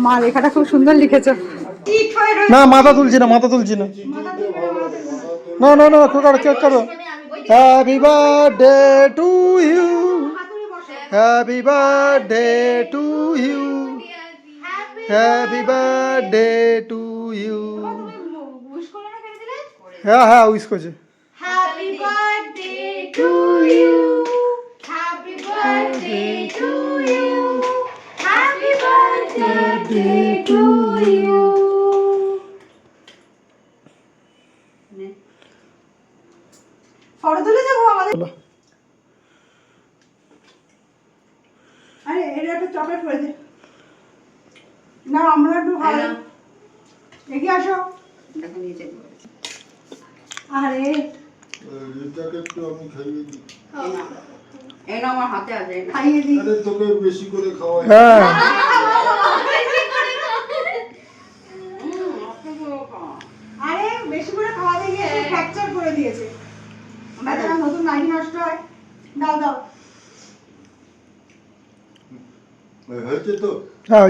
মা লেখাটা খুব সুন্দর লিখেছো। না মাথা তুলছি না, মাথা তুলছি না, না না না, কেক কাটো। Happy birthday to you, happy birthday to you, happy birthday to you. হ্যাঁ হ্যাঁ উইশ করছে। Happy birthday to you, happy birthday to you, happy birthday to you. Photo তুলে দেবো আমাদের। আরে এর একটা চকলেট করে দে না, আমরা একটু ভালো এগিয়ে আসো। দেখো নিচে আরে এটাকে একটু আমি খাইয়ে দিই। এই না আমার হাতে আছে, খাইয়ে দিই। আরে তোকে বেশি করে খাওয়াই। হ্যাঁ আরে বেশি করে খাওয়াতে গিয়ে ফ্র্যাকচার করে দিয়েছে। বাচ্চারা নতুন নাকি নষ্ট হয়। দাও দাও হয়েছে তো? হ্যাঁ।